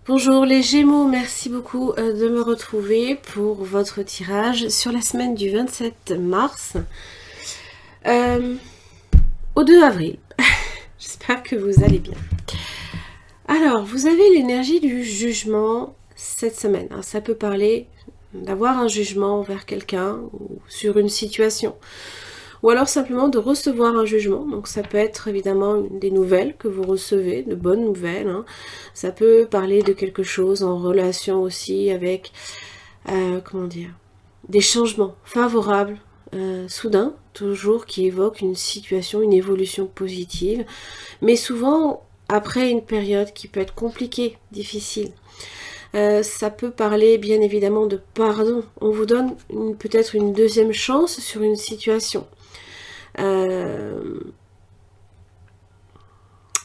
Bonjour les Gémeaux, merci beaucoup de me retrouver pour votre tirage sur la semaine du 27 mars au 2 avril. J'espère que vous allez bien. Alors, vous avez l'énergie du jugement cette semaine. Ça peut parler d'avoir un jugement envers quelqu'un ou sur une situation. Ou alors simplement de recevoir un jugement. Donc ça peut être évidemment des nouvelles que vous recevez, de bonnes nouvelles. Ça peut parler de quelque chose en relation aussi avec, comment dire, des changements favorables, soudains, toujours qui évoquent une situation, une évolution positive. Mais souvent après une période qui peut être compliquée, difficile. Ça peut parler bien évidemment de pardon. On vous donne peut-être une deuxième chance sur une situation.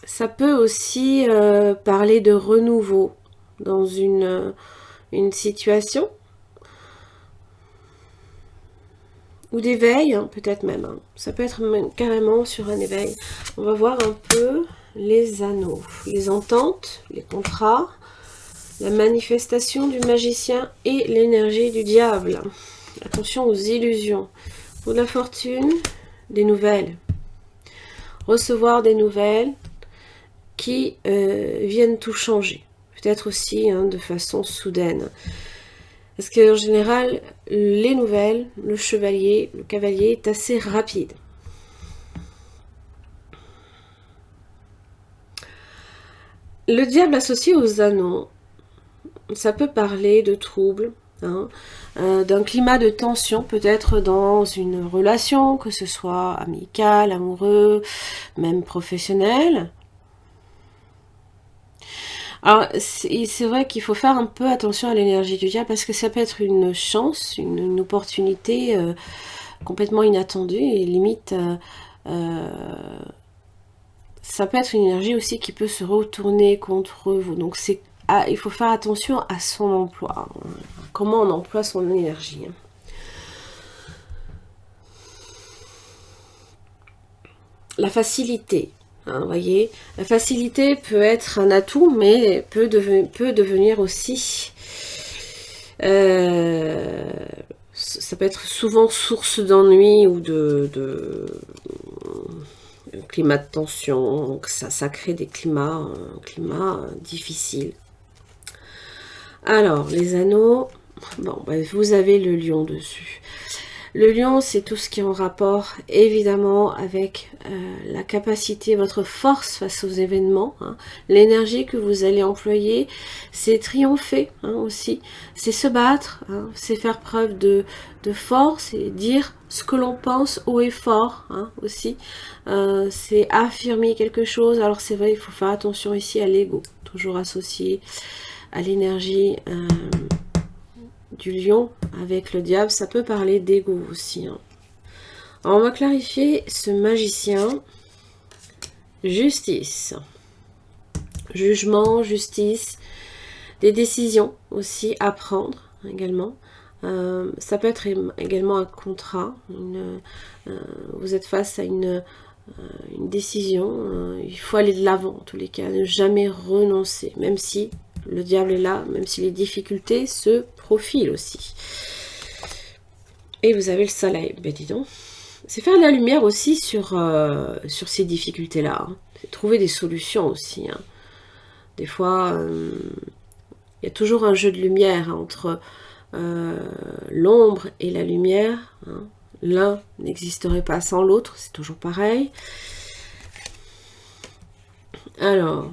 Ça peut aussi parler de renouveau dans une situation ou d'éveil, peut-être même. Ça peut être même carrément sur un éveil. On va voir un peu les anneaux, les ententes, les contrats, la manifestation du magicien et l'énergie du diable. Attention aux illusions. Pour la fortune, des nouvelles. Recevoir des nouvelles qui viennent tout changer. Peut-être aussi de façon soudaine. Parce qu'en général, les nouvelles, le chevalier, le cavalier est assez rapide. Le diable associé aux anneaux, ça peut parler de troubles, d'un climat de tension, peut-être dans une relation, que ce soit amicale, amoureux, même professionnel. Alors, c'est vrai qu'il faut faire un peu attention à l'énergie du diable parce que ça peut être une chance, une opportunité complètement inattendue et limite, ça peut être une énergie aussi qui peut se retourner contre vous. Donc, il faut faire attention à son emploi, comment on emploie son énergie. La facilité. Vous voyez, la facilité peut être un atout, mais peut devenir aussi... ça peut être souvent source d'ennui ou de climat de tension. Donc ça crée des climats difficiles. Alors, les anneaux... Bon, vous avez le lion dessus. Le lion, c'est tout ce qui est en rapport, évidemment, avec la capacité, votre force face aux événements. L'énergie que vous allez employer, c'est triompher aussi. C'est se battre, c'est faire preuve de force et dire ce que l'on pense haut et fort aussi. C'est affirmer quelque chose. Alors c'est vrai, il faut faire attention ici à l'ego, toujours associé à l'énergie du lion avec le diable, ça peut parler d'ego aussi. Alors on va clarifier ce magicien. Justice. Jugement, justice. Des décisions aussi à prendre également. Ça peut être également un contrat. Vous êtes face à une décision. Il faut aller de l'avant en tous les cas. Ne jamais renoncer. Même si le diable est là, même si les difficultés se profilent aussi. Et vous avez le soleil, ben dis donc. C'est faire de la lumière aussi sur ces difficultés-là. C'est trouver des solutions aussi. Des fois, il y a toujours un jeu de lumière entre l'ombre et la lumière. L'un n'existerait pas sans l'autre, c'est toujours pareil. Alors...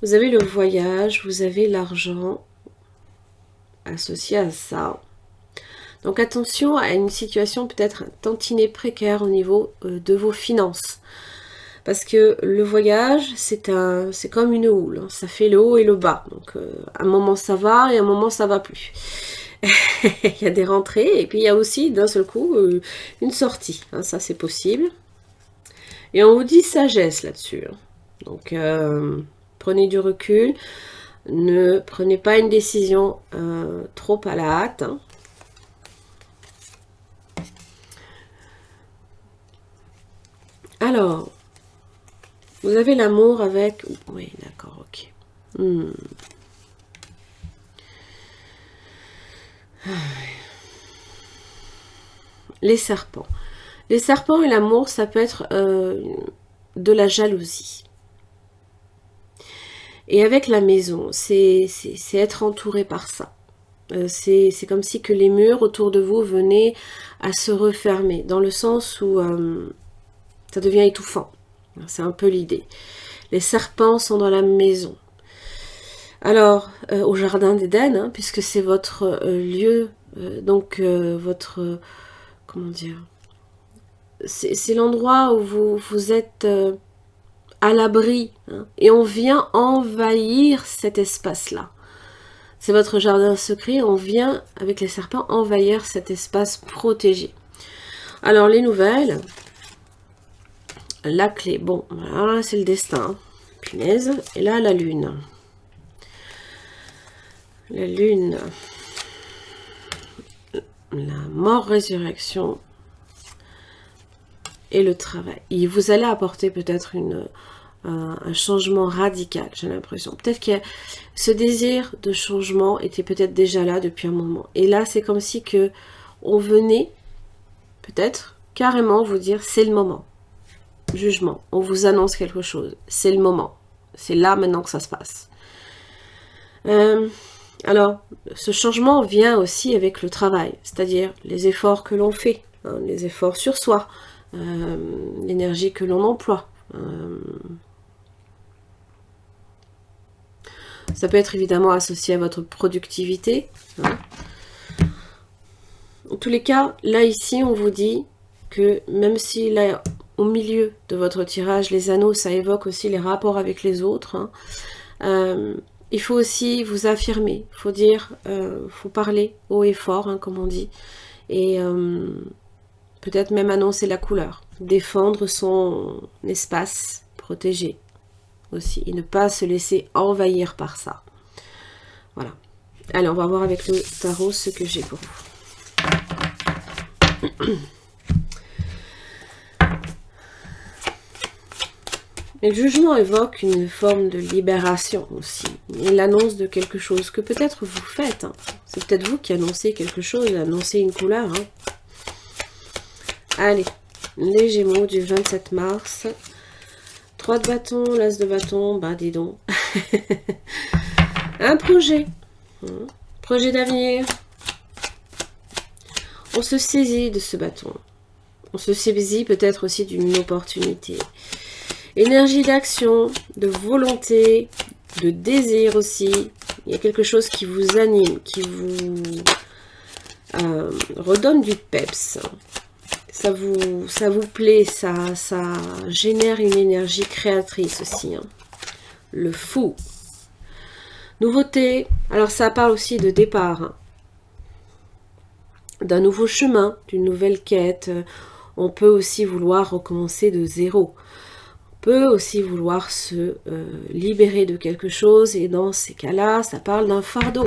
Vous avez le voyage, vous avez l'argent associé à ça. Donc attention à une situation peut-être un tantinet précaire au niveau de vos finances. Parce que le voyage, c'est comme une houle. Ça fait le haut et le bas. Donc à un moment ça va et à un moment ça va plus. Il y a des rentrées et puis il y a aussi d'un seul coup une sortie. Ça c'est possible. Et on vous dit sagesse là-dessus. Donc... prenez du recul, ne prenez pas une décision trop à la hâte. Alors, vous avez l'amour avec... Oui, Hmm. Les serpents. Les serpents et l'amour, ça peut être de la jalousie. Et avec la maison, c'est être entouré par ça. C'est comme si que les murs autour de vous venaient à se refermer, dans le sens où ça devient étouffant. C'est un peu l'idée. Les serpents sont dans la maison. Alors, au jardin d'Éden, hein, puisque c'est votre lieu, votre... comment dire, c'est l'endroit où vous êtes à l'abri, hein, et on vient envahir cet espace-là. C'est votre jardin secret, on vient avec les serpents envahir cet espace protégé. Alors les nouvelles, la clé, bon, voilà, c'est le destin, hein. Punaise, et là la lune. La lune, la mort-résurrection et le travail. Et vous allez apporter peut-être un changement radical, j'ai l'impression. Peut-être que ce désir de changement était peut-être déjà là depuis un moment. Et là, c'est comme si que on venait, peut-être, carrément vous dire, c'est le moment. Jugement, on vous annonce quelque chose. C'est le moment. C'est là maintenant que ça se passe. Alors, ce changement vient aussi avec le travail, c'est-à-dire les efforts que l'on fait, hein, les efforts sur soi, l'énergie que l'on emploie. Ça peut être évidemment associé à votre productivité. Hein. En tous les cas, là ici, on vous dit que même si là, au milieu de votre tirage, les anneaux, ça évoque aussi les rapports avec les autres, hein, il faut aussi vous affirmer, il faut dire, faut parler haut et fort, hein, comme on dit, et peut-être même annoncer la couleur, défendre son espace protégé aussi, et ne pas se laisser envahir par ça. Voilà. Allez, on va voir avec le tarot ce que j'ai pour vous. Et le jugement évoque une forme de libération aussi. Et l'annonce de quelque chose que peut-être vous faites. Hein. C'est peut-être vous qui annoncez quelque chose, annoncez une couleur. Hein. Allez, les Gémeaux du 27 mars. 3 de bâton, l'as de bâton, bah dis donc. Un projet. Projet d'avenir. On se saisit de ce bâton. On se saisit peut-être aussi d'une opportunité. Énergie d'action, de volonté, de désir aussi. Il y a quelque chose qui vous anime, qui vous redonne du peps. Ça vous plaît, ça génère une énergie créatrice aussi. Hein. Le fou. Nouveauté. Alors ça parle aussi de départ. Hein. D'un nouveau chemin, d'une nouvelle quête. On peut aussi vouloir recommencer de zéro. Peut aussi vouloir se libérer de quelque chose, et dans ces cas-là, ça parle d'un fardeau.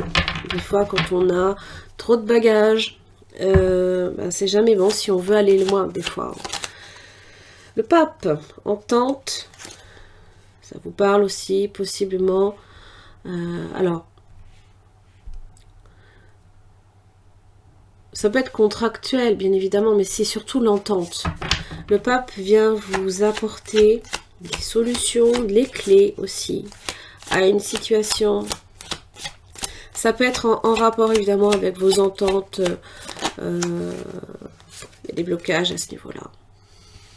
Des fois, quand on a trop de bagages, c'est jamais bon si on veut aller loin, des fois. Le pape, entente, ça vous parle aussi, possiblement. Alors, ça peut être contractuel, bien évidemment, mais c'est surtout l'entente. Le pape vient vous apporter des solutions, les clés aussi, à une situation. Ça peut être en rapport évidemment avec vos ententes. Il y a des blocages à ce niveau-là.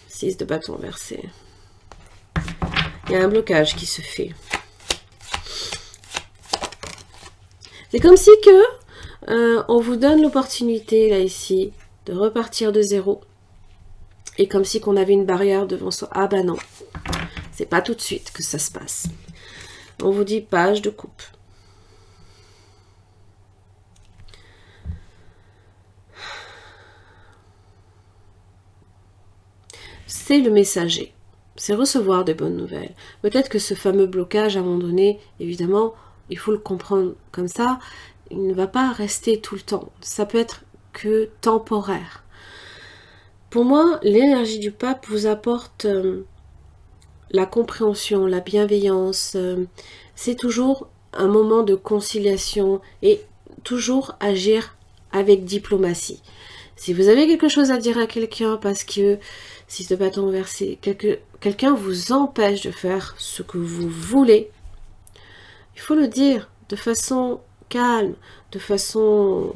6 de bâton versé. Il y a un blocage qui se fait. C'est comme si que on vous donne l'opportunité là ici de repartir de zéro. Et comme si qu'on avait une barrière devant soi. Ah bah non, c'est pas tout de suite que ça se passe. On vous dit page de coupe. C'est le messager. C'est recevoir des bonnes nouvelles. Peut-être que ce fameux blocage, à un moment donné, évidemment, il faut le comprendre comme ça, il ne va pas rester tout le temps. Ça peut être que temporaire. Pour moi, l'énergie du pape vous apporte la compréhension, la bienveillance. C'est toujours un moment de conciliation et toujours agir avec diplomatie. Si vous avez quelque chose à dire à quelqu'un parce que si ce bâton versé, quelqu'un vous empêche de faire ce que vous voulez, il faut le dire de façon calme, de façon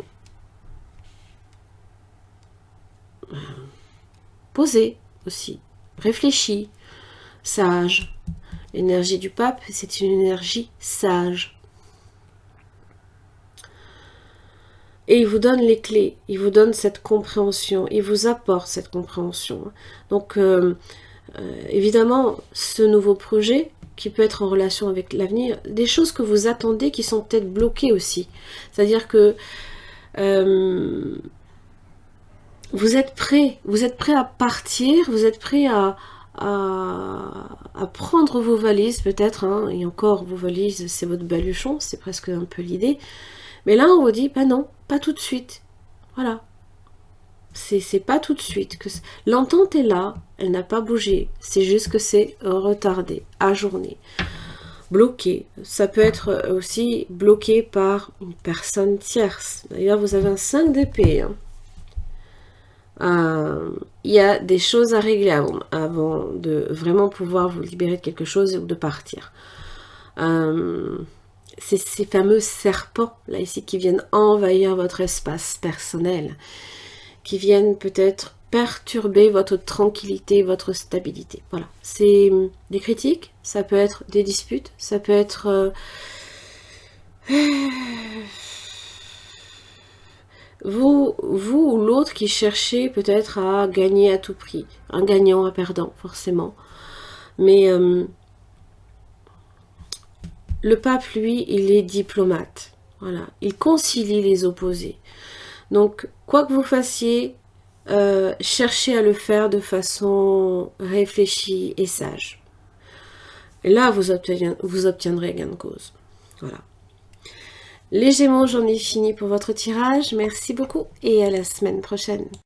posée aussi, réfléchie, sage. L'énergie du pape, c'est une énergie sage. Et il vous donne les clés, il vous donne cette compréhension, il vous apporte cette compréhension. Donc, évidemment, ce nouveau projet, qui peut être en relation avec l'avenir, des choses que vous attendez qui sont peut-être bloquées aussi. C'est-à-dire que vous êtes prêt à partir, vous êtes prêt à prendre vos valises peut-être, hein, et encore vos valises c'est votre baluchon, c'est presque un peu l'idée, mais là on vous dit, ben non, pas tout de suite, voilà, c'est pas tout de suite, que l'entente est là, elle n'a pas bougé, c'est juste que c'est retardé, ajourné, bloqué, ça peut être aussi bloqué par une personne tierce, d'ailleurs vous avez un 5 d'épée, hein. Il y a des choses à régler avant de vraiment pouvoir vous libérer de quelque chose ou de partir. C'est ces fameux serpents là ici qui viennent envahir votre espace personnel, qui viennent peut-être perturber votre tranquillité, votre stabilité. Voilà, c'est des critiques, ça peut être des disputes, ça peut être vous ou l'autre qui cherchez peut-être à gagner à tout prix. Un gagnant, un perdant, forcément. Mais le pape, lui, il est diplomate. Voilà. Il concilie les opposés. Donc, quoi que vous fassiez, cherchez à le faire de façon réfléchie et sage. Et là, vous obtiendrez gain de cause. Voilà. Les Gémeaux, j'en ai fini pour votre tirage. Merci beaucoup et à la semaine prochaine.